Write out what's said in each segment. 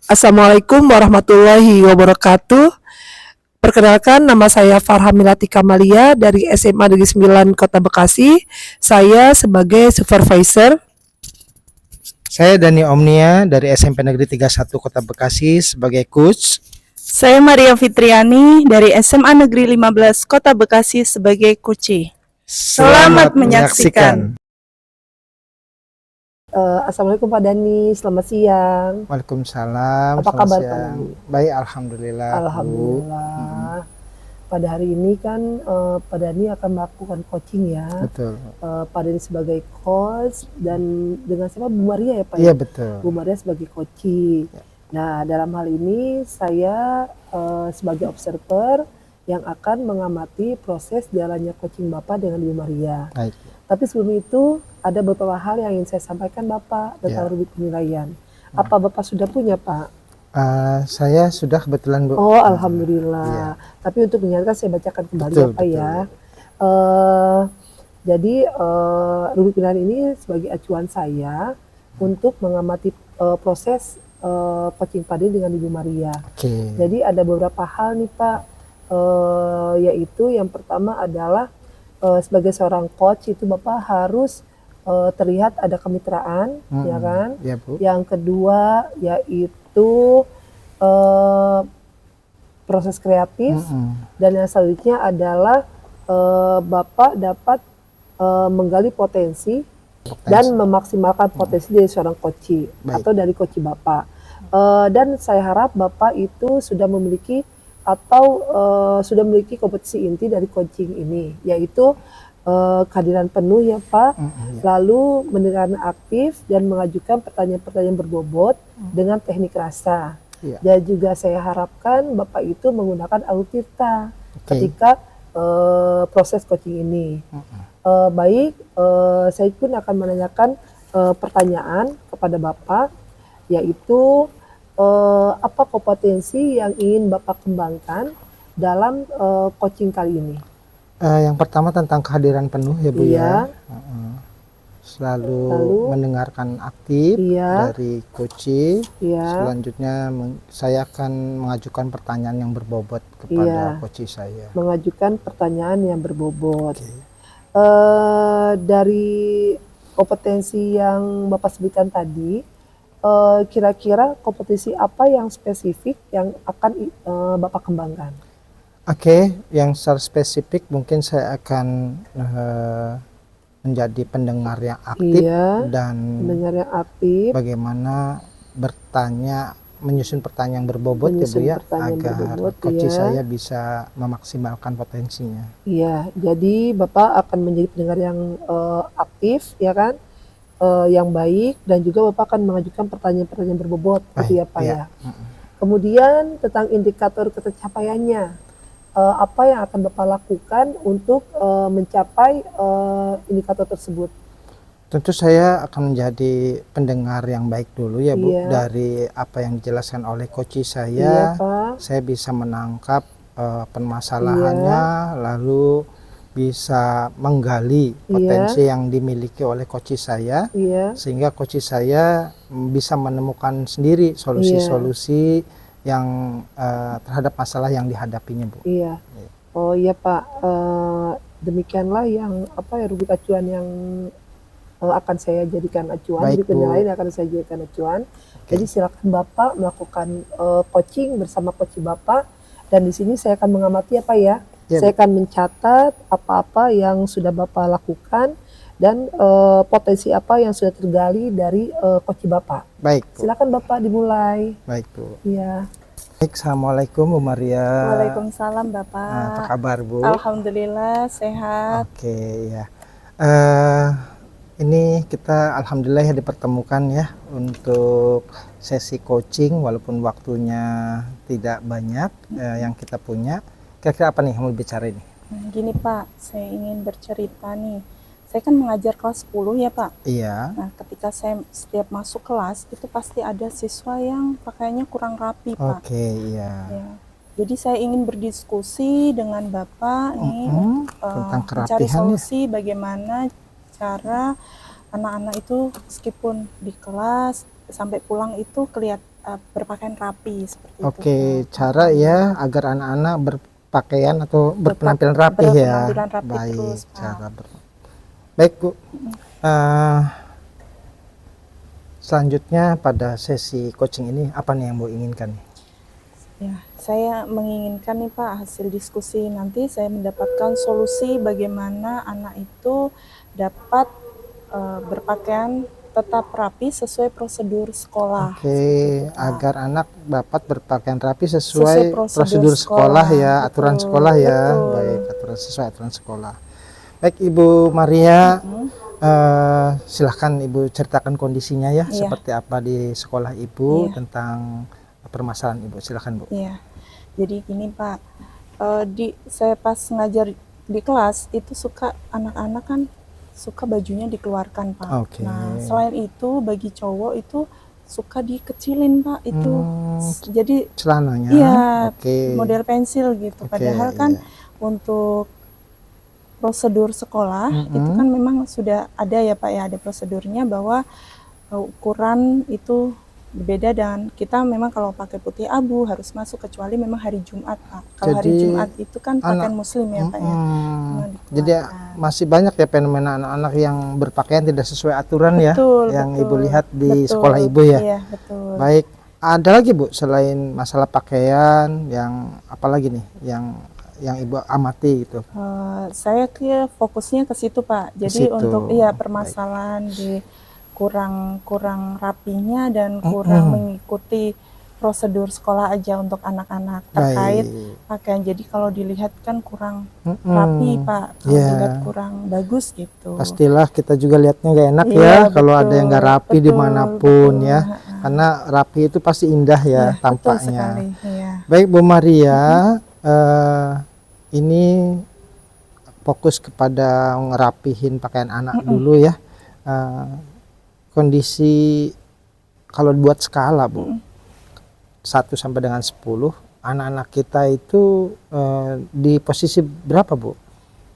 Assalamualaikum warahmatullahi wabarakatuh. Perkenalkan, nama saya Farha Milati Kamalia dari SMA Negeri 9 Kota Bekasi. Saya sebagai supervisor. Saya Dani Omnia dari SMP Negeri 31 Kota Bekasi sebagai coach. Saya Maria Fitriani dari SMA Negeri 15 Kota Bekasi sebagai coach. Selamat menyaksikan. Assalamualaikum Pak Dani, selamat siang. Waalaikumsalam. Apa kabar siang. Pak Dani? Baik, alhamdulillah. Alhamdulillah. Pada hari ini kan Pak Dani akan melakukan coaching ya. Betul. Pak Dani sebagai coach dan dengan siapa, Bu Maria ya Pak? Iya, betul. Bu Maria sebagai coaching. Ya. Nah, dalam hal ini saya sebagai observer yang akan mengamati proses jalannya coaching Bapak dengan Bu Maria. Baik. Tapi sebelum itu ada beberapa hal yang ingin saya sampaikan Bapak tentang rubrik penilaian. Apa Bapak sudah punya Pak? Saya sudah kebetulan Bu. Oh, alhamdulillah. Iya. Tapi untuk mengingatkan saya bacakan kembali Betul, Pak betul. ya. Jadi rubrik penilaian ini sebagai acuan saya untuk mengamati proses coaching Pak Dani dengan Ibu Maria. Oke. Jadi ada beberapa hal nih Pak, yaitu yang pertama adalah sebagai seorang coach itu Bapak harus terlihat ada kemitraan, ya kan? Iya, Bu. Yang kedua yaitu proses kreatif, dan yang selanjutnya adalah Bapak dapat menggali potensi dan memaksimalkan potensi dari seorang coach atau dari coach Bapak. Dan saya harap Bapak itu sudah memiliki atau sudah memiliki kompetisi inti dari coaching ini, yaitu kehadiran penuh ya Pak, lalu mendengarkan aktif dan mengajukan pertanyaan-pertanyaan berbobot dengan teknik rasa. Dan juga saya harapkan Bapak itu menggunakan alutirta ketika proses coaching ini. Baik, saya pun akan menanyakan pertanyaan kepada Bapak, yaitu apa kompetensi yang ingin Bapak kembangkan dalam coaching kali ini? Yang pertama tentang kehadiran penuh ya Bu Iya. ya. Lalu mendengarkan aktif dari coach. Selanjutnya saya akan mengajukan pertanyaan yang berbobot kepada coach saya. Mengajukan pertanyaan yang berbobot. Dari kompetensi yang Bapak sebutkan tadi, kira-kira kompetensi apa yang spesifik yang akan Bapak kembangkan? Oke, yang secara spesifik mungkin saya akan menjadi pendengar yang aktif dan pendengar yang aktif. Bagaimana bertanya, menyusun pertanyaan berbobot ya Bu ya, agar coach saya bisa memaksimalkan potensinya. Iya, jadi Bapak akan menjadi pendengar yang aktif ya kan, yang baik, dan juga Bapak akan mengajukan pertanyaan-pertanyaan berbobot gitu ya Pak ya. Kemudian tentang indikator tercapaiannya, apa yang akan Bapak lakukan untuk mencapai indikator tersebut? Tentu saya akan menjadi pendengar yang baik dulu ya Bu. Dari apa yang dijelaskan oleh coach saya, saya bisa menangkap permasalahannya, lalu bisa menggali potensi yang dimiliki oleh coach saya, sehingga coach saya bisa menemukan sendiri solusi-solusi yang terhadap masalah yang dihadapinya Bu. Iya. Oh iya Pak, demikianlah yang rubrik acuan yang akan saya jadikan acuan. Jadi penilaian akan saya jadikan acuan. Jadi silakan Bapak melakukan coaching bersama coach Bapak, dan di sini saya akan mengamati apa ya. Saya akan mencatat apa-apa yang sudah Bapak lakukan dan potensi apa yang sudah tergali dari coach Bapak. Baik Bu. Silakan Bapak dimulai. Baik Bu. Iya. Assalamualaikum Bu Maria. Waalaikumsalam Bapak. Apa kabar Bu? Alhamdulillah sehat. Oke ya. Ini kita alhamdulillah ya dipertemukan ya untuk sesi coaching, walaupun waktunya tidak banyak yang kita punya. Kira-kira apa nih yang mau bicara ini? Gini Pak, saya ingin bercerita nih. Saya kan mengajar kelas 10 ya Pak. Iya. Nah ketika saya setiap masuk kelas itu pasti ada siswa yang pakaiannya kurang rapi Pak. Oke, iya. Ya. Jadi saya ingin berdiskusi dengan Bapak nih tentang mencari kerapihan solusi bagaimana cara anak-anak itu meskipun di kelas sampai pulang itu berpakaian rapi seperti itu. Oke, cara ya agar anak-anak berpakaian atau berpenampilan rapi ya. Berpenampilan rapi Baik, terus, Pak. cara baik Bu. Selanjutnya pada sesi coaching ini apa nih yang Bu inginkan nih? Ya, saya menginginkan nih Pak, hasil diskusi nanti saya mendapatkan solusi bagaimana anak itu dapat berpakaian tetap rapi sesuai prosedur sekolah. Oke, Seperti itu, Pak. agar anak dapat berpakaian rapi sesuai prosedur sekolah ya, Betul, aturan sekolah ya. betul. Baik, sesuai aturan sekolah. Baik Ibu Maria, silahkan Ibu ceritakan kondisinya ya, Iya. seperti apa di sekolah Ibu Iya. tentang permasalahan Ibu. Silahkan Bu. Iya, jadi gini Pak, saya pas ngajar di kelas itu suka anak-anak kan suka bajunya dikeluarkan Pak. Oke. Nah selain itu bagi cowok itu suka dikecilin Pak itu, jadi Celananya. iya Oke. model pensil gitu. Oke, Padahal kan iya. untuk prosedur sekolah itu kan memang sudah ada ya Pak ya, ada prosedurnya bahwa ukuran itu berbeda dan kita memang kalau pakai putih abu harus masuk kecuali memang hari Jumat Pak. Kalau hari Jadi, Jumat itu kan pakaian muslim ya Pak ya. Nah, Jadi masih banyak ya fenomena anak-anak yang berpakaian tidak sesuai aturan ya, Betul, yang betul. Ibu lihat di Betul, sekolah Ibu ya. Iya, betul. Baik, ada lagi Bu selain masalah pakaian yang apa lagi nih yang Ibu amati gitu? Saya fokusnya ke situ Pak. Jadi situ. untuk permasalahan di kurang rapinya dan kurang mengikuti prosedur sekolah aja untuk anak-anak terkait pakaian. Jadi kalau dilihat kan kurang rapi Pak, kalau dilihat kurang bagus gitu. Pastilah kita juga lihatnya gak enak Iya, ya kalau ada betul, yang gak rapi betul, dimanapun betul. ya, karena rapi itu pasti indah ya Iya, betul tampaknya. sekali, iya. Baik Bu Maria, ini fokus kepada ngerapihin pakaian anak dulu ya. Kondisi kalau buat skala Bu, 1 sampai dengan 10, anak-anak kita itu di posisi berapa Bu?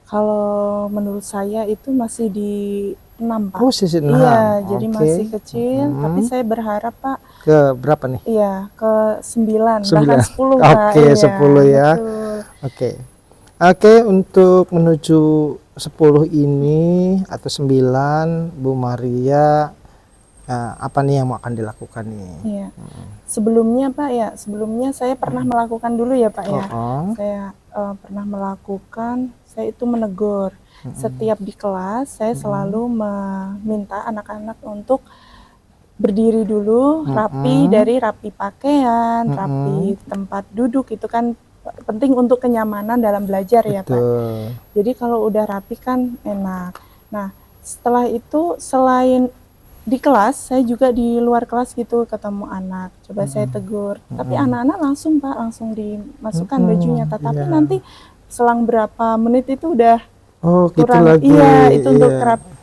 Kalau menurut saya itu masih di 6 Pak. Posisi 6. Iya, jadi Oke. masih kecil, tapi saya berharap Pak, Ke berapa nih? iya ke 9, 9. bahkan 10 Pak. Oke, Iya, 10 ya. betul. Oke, untuk menuju 10 ini atau 9, Bu Maria, apa nih yang mau akan dilakukan nih? Iya. Sebelumnya Pak ya, sebelumnya saya pernah melakukan dulu ya Pak ya. Saya pernah melakukan, saya itu menegur. Setiap di kelas saya selalu meminta anak-anak untuk berdiri dulu, rapi, dari rapi pakaian, rapi tempat duduk, itu kan penting untuk kenyamanan dalam belajar ya Pak. Jadi kalau udah rapi kan enak. Nah setelah itu selain di kelas, saya juga di luar kelas gitu ketemu anak, coba saya tegur, tapi anak-anak langsung Pak, langsung dimasukkan bajunya, tetapi nanti selang berapa menit itu udah kurang, gitu lagi. Iya itu untuk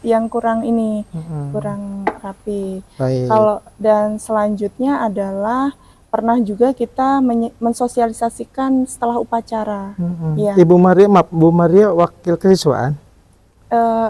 yang kurang ini, kurang rapi. Kalau dan selanjutnya adalah pernah juga kita mensosialisasikan setelah upacara. Ya. Ibu Maria, maaf, Bu Maria wakil kesiswaan?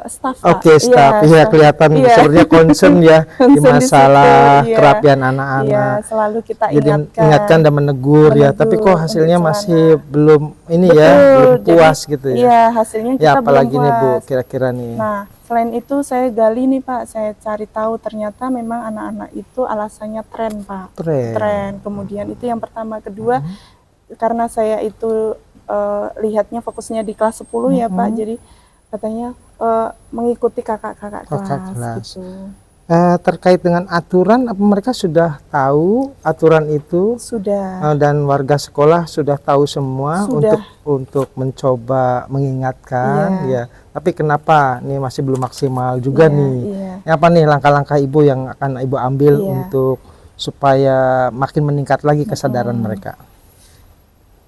Staf. Oke, staf. Iya, kelihatan sebenarnya concern ya di masalah kerapian anak-anak. Iya, selalu kita ingatkan dan menegur ya. Tapi kok hasilnya masih belum ini ya, belum puas gitu ya. Iya, hasilnya kita ya, apalagi belum nih Bu, puas. kira-kira nih. Nah, selain itu saya gali nih Pak, saya cari tahu ternyata memang anak-anak itu alasannya tren Pak. Tren. Kemudian itu yang pertama, kedua karena saya itu lihatnya fokusnya di kelas 10 ya Pak. Jadi katanya mengikuti kakak-kakak kelas gitu. Terkait dengan aturan, apa mereka sudah tahu aturan itu? Sudah. Dan warga sekolah sudah tahu semua untuk mencoba mengingatkan ya. Tapi kenapa nih masih belum maksimal juga nih? Apa nih langkah-langkah Ibu yang akan Ibu ambil untuk supaya makin meningkat lagi kesadaran mereka?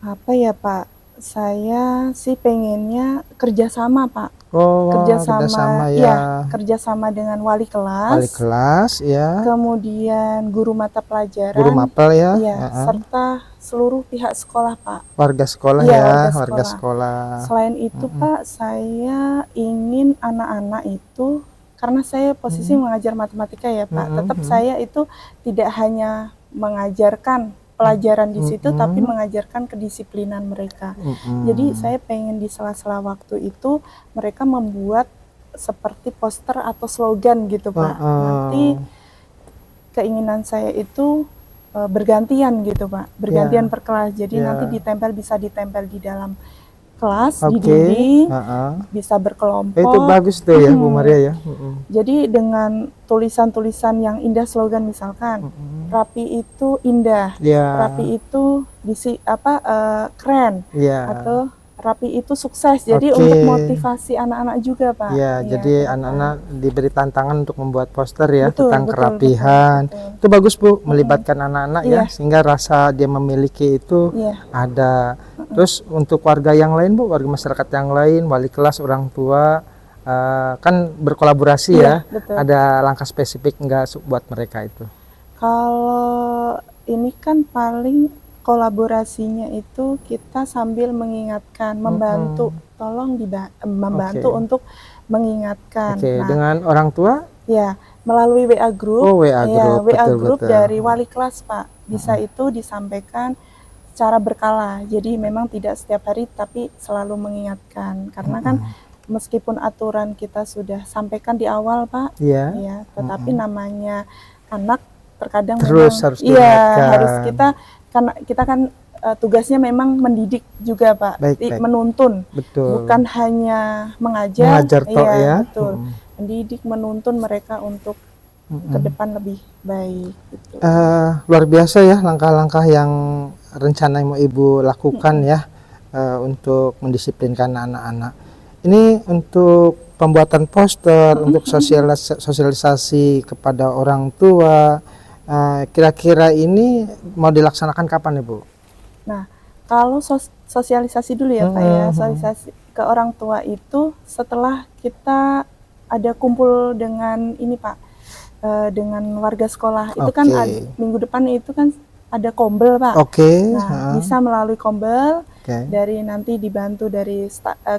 Apa ya Pak? Saya sih pengennya kerjasama Pak. Kerjasama ya. Kerjasama dengan wali kelas. Wali kelas ya. Kemudian guru mata pelajaran. Guru mapel ya. Serta seluruh pihak sekolah Pak. Warga sekolah ya. Warga sekolah. Selain itu Pak, saya ingin anak-anak itu, karena saya posisi mengajar matematika ya Pak, tetap saya itu tidak hanya mengajarkan pelajaran di situ, tapi mengajarkan kedisiplinan mereka. Jadi saya pengen di sela-sela waktu itu mereka membuat seperti poster atau slogan gitu Pak. Nanti keinginan saya itu bergantian gitu Pak, bergantian per kelas. Jadi nanti bisa ditempel di dalam kelas, di dinding, bisa berkelompok. Itu bagus tuh ya Bu Maria ya. Jadi dengan tulisan-tulisan yang indah, slogan misalkan rapi itu indah, rapi itu keren, atau rapi itu sukses. Jadi untuk motivasi anak-anak juga Pak. Jadi anak-anak diberi tantangan untuk membuat poster ya, tentang kerapihan. Betul. Itu bagus Bu, melibatkan anak-anak ya, sehingga rasa dia memiliki itu ada. Terus untuk warga yang lain Bu, warga masyarakat yang lain, wali kelas, orang tua, kan berkolaborasi ya. Betul. Ada langkah spesifik enggak buat mereka itu? Kalau ini kan paling kolaborasinya itu kita sambil mengingatkan, membantu, tolong membantu untuk mengingatkan. Dengan orang tua? Ya, melalui WA group. WA group dari wali kelas Pak. Bisa itu disampaikan secara berkala. Jadi memang tidak setiap hari, tapi selalu mengingatkan. Karena kan meskipun aturan kita sudah sampaikan di awal Pak, tetapi namanya anak terkadang terus memang, harus diingatkan. Harus karena kita kan tugasnya memang mendidik juga Pak, menuntun. Betul. Bukan hanya mengajar betul. Mendidik, menuntun mereka untuk ke depan lebih baik. Gitu. Luar biasa ya langkah-langkah yang rencana yang mau Ibu lakukan ya untuk mendisiplinkan anak-anak. Ini untuk pembuatan poster, untuk sosialisasi kepada orang tua. Kira-kira ini mau dilaksanakan kapan Ibu? Nah, kalau sosialisasi dulu ya Pak ya, sosialisasi ke orang tua itu setelah kita ada kumpul dengan ini Pak, dengan warga sekolah. Itu kan minggu depan itu kan ada kombel Pak. Nah, bisa melalui kombel, dari nanti dibantu dari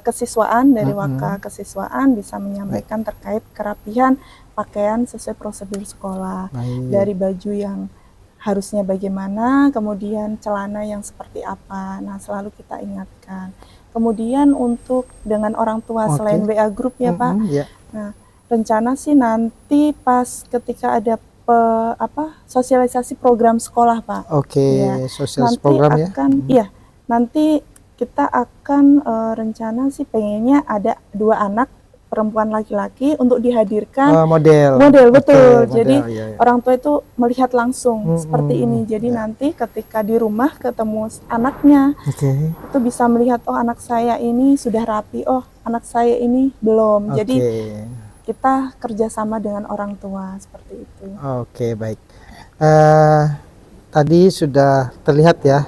kesiswaan, dari Waka Kesiswaan bisa menyampaikan terkait kerapihan pakaian sesuai prosedur sekolah. Dari baju yang harusnya bagaimana, kemudian celana yang seperti apa. Nah, selalu kita ingatkan. Kemudian untuk dengan orang tua selain WA group ya Pak. Nah, rencana sih nanti pas ketika ada sosialisasi program sekolah Pak. Sosialisasi program ya. Nanti kita akan rencana sih pengennya ada 2 anak perempuan laki-laki untuk dihadirkan model betul. Jadi orang tua itu melihat langsung seperti ini. Jadi nanti ketika di rumah ketemu anaknya itu bisa melihat, oh anak saya ini sudah rapi, oh anak saya ini belum. Jadi kita kerjasama dengan orang tua seperti itu. Baik. Tadi sudah terlihat ya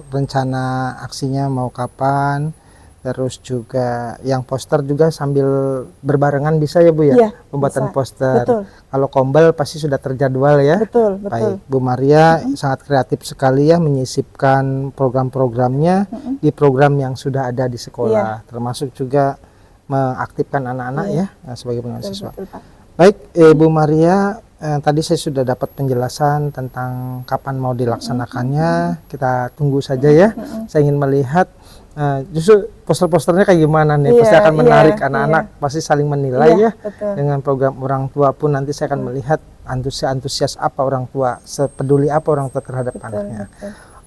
rencana aksinya mau kapan. Terus juga yang poster juga sambil berbarengan bisa ya Bu ya, pembuatan poster. Kalau kombel pasti sudah terjadwal ya. Baik, Bu Maria sangat kreatif sekali ya menyisipkan program-programnya di program yang sudah ada di sekolah, termasuk juga mengaktifkan anak-anak ya sebagai mahasiswa. Baik, Bu Maria, tadi saya sudah dapat penjelasan tentang kapan mau dilaksanakannya. Kita tunggu saja ya. Saya ingin melihat justru poster-posternya kayak gimana nih, pasti akan menarik anak-anak, pasti saling menilai ya. Dengan program orang tua pun nanti saya akan melihat antusias apa orang tua, sepeduli apa orang tua terhadap anaknya.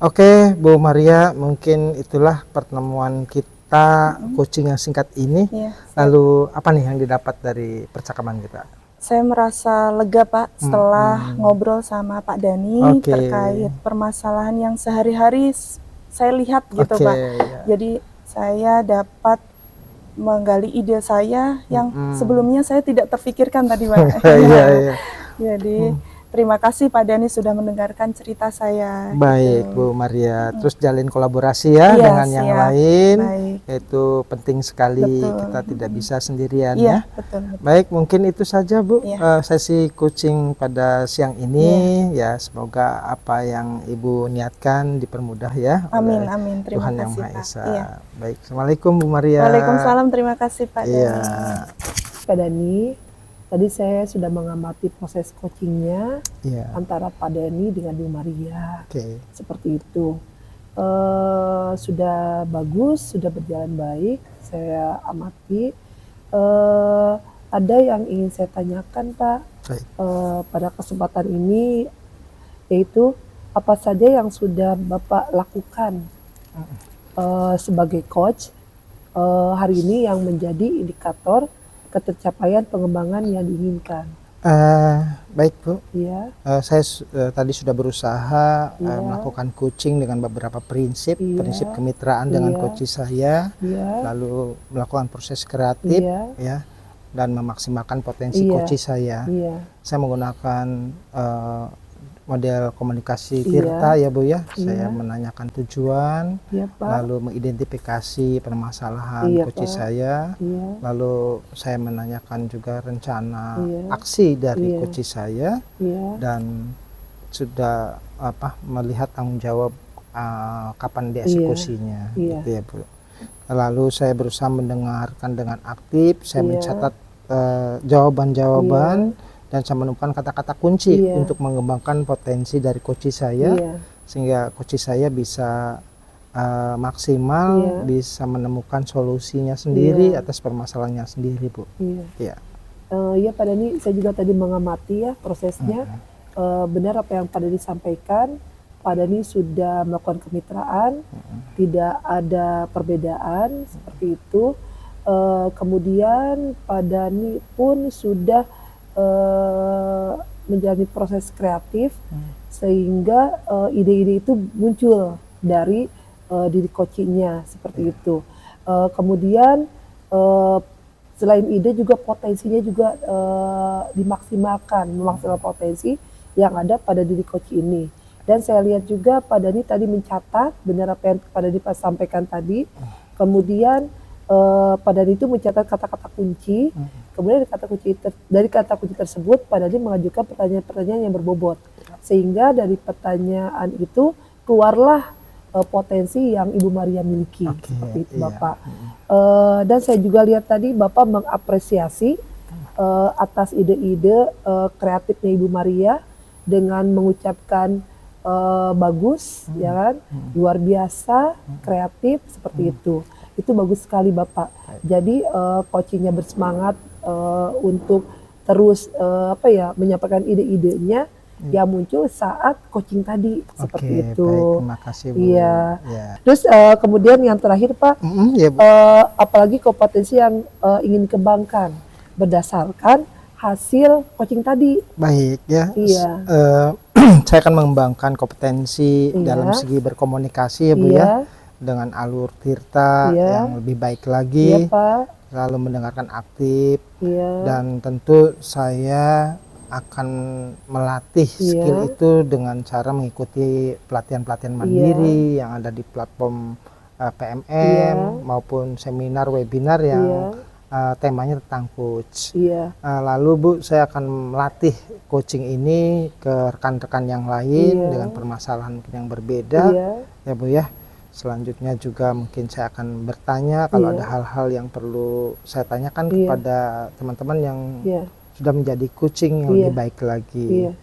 Oke, Bu Maria, mungkin itulah pertemuan kita coaching yang singkat ini. Lalu apa nih yang didapat dari percakapan kita? Saya merasa lega Pak setelah ngobrol sama Pak Dani terkait permasalahan yang sehari-hari saya lihat gitu Pak. Jadi saya dapat menggali ide saya yang sebelumnya saya tidak terfikirkan tadi Pak. Jadi terima kasih Pak Dani sudah mendengarkan cerita saya. Baik Bu Maria, terus jalin kolaborasi ya dengan yang lain. Itu penting sekali, kita tidak bisa sendirian ya. Baik, mungkin itu saja Bu sesi coaching pada siang ini ya. Semoga apa yang Ibu niatkan dipermudah ya. Amin, amin. Terima Tuhan kasih yang Maha Pak. Esa. Baik, Assalamualaikum Bu Maria. Waalaikumsalam, terima kasih Pak Dani. Pak Dani, Tadi saya sudah mengamati proses coachingnya antara Pak Dani dengan Bu Maria, seperti itu. Sudah bagus, sudah berjalan baik, saya amati. Ada yang ingin saya tanyakan Pak, pada kesempatan ini, yaitu apa saja yang sudah Bapak lakukan sebagai coach hari ini yang menjadi indikator ketercapaian pengembangan yang diinginkan. Baik Bu, saya tadi sudah berusaha melakukan coaching dengan beberapa prinsip kemitraan dengan coach saya, lalu melakukan proses kreatif, dan memaksimalkan potensi coach saya. Saya menggunakan model komunikasi Tirta ya Bu ya. Saya menanyakan tujuan, lalu mengidentifikasi permasalahan coach saya, lalu saya menanyakan juga rencana aksi dari coach saya, dan sudah melihat tanggung jawab kapan dieksekusinya, gitu ya Bu. Lalu saya berusaha mendengarkan dengan aktif, saya mencatat jawaban-jawaban, dan saya menemukan kata-kata kunci untuk mengembangkan potensi dari coach saya, sehingga coach saya bisa maksimal, bisa menemukan solusinya sendiri atas permasalahannya sendiri Bu. Ya Pak Dani, saya juga tadi mengamati ya prosesnya. Benar apa yang Pak Dani sampaikan, Pak Dani sudah melakukan kemitraan, tidak ada perbedaan seperti itu. Kemudian Pak Dani pun sudah menjalani proses kreatif, sehingga ide-ide itu muncul dari diri coachingnya seperti itu. Kemudian selain ide juga potensinya juga dimaksimalkan, memaksimalkan potensi yang ada pada diri coach ini. Dan saya lihat juga Pak Dani tadi mencatat benar apa yang Pak Dani sampaikan tadi. Kemudian Pak Dani itu mencatat kata-kata kunci. Kemudian dari kata kunci tersebut Pak Dani mengajukan pertanyaan-pertanyaan yang berbobot, sehingga dari pertanyaan itu keluarlah potensi yang Ibu Maria miliki, seperti itu Bapak. Dan saya juga lihat tadi Bapak mengapresiasi atas ide-ide kreatifnya Ibu Maria dengan mengucapkan bagus, ya kan, luar biasa, kreatif, seperti itu. Itu bagus sekali Bapak. Jadi coachingnya bersemangat untuk terus menyampaikan ide-idenya yang muncul saat coaching tadi, seperti itu. Baik, terima kasih Bu. Terus kemudian yang terakhir Pak, apalagi kompetensi yang ingin dikembangkan berdasarkan hasil coaching tadi. Baik ya. Saya akan mengembangkan kompetensi dalam segi berkomunikasi ya Bu ya, dengan alur Tirta yang lebih baik lagi, lalu mendengarkan aktif, dan tentu saya akan melatih skill itu dengan cara mengikuti pelatihan-pelatihan mandiri yang ada di platform PMM maupun seminar webinar yang temanya tentang coach. Lalu Bu, saya akan melatih coaching ini ke rekan-rekan yang lain dengan permasalahan yang berbeda ya Bu ya. Selanjutnya juga mungkin saya akan bertanya kalau ada hal-hal yang perlu saya tanyakan kepada teman-teman yang sudah menjadi coaching yang lebih baik lagi.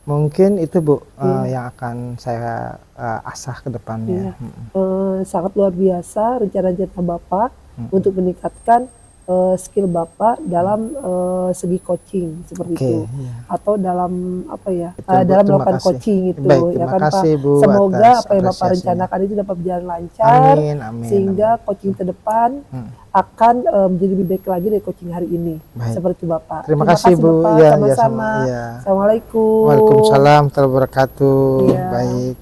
Mungkin itu Bu yang akan saya asah ke depannya. Sangat luar biasa rencana-rencana Bapak untuk meningkatkan skill Bapak dalam segi coaching seperti itu, atau dalam dalam melakukan coaching itu. Baik, ya kan kasih, Pak. Bu, Semoga apa yang Bapak rencanakan itu dapat berjalan lancar, sehingga coaching ke depan akan menjadi lebih baik lagi dari coaching hari ini. Seperti itu Bapak. Terima kasih Bu. Bapak. Sama-sama. Assalamualaikum. Waalaikumsalam warahmatullahi wabarakatuh. Baik.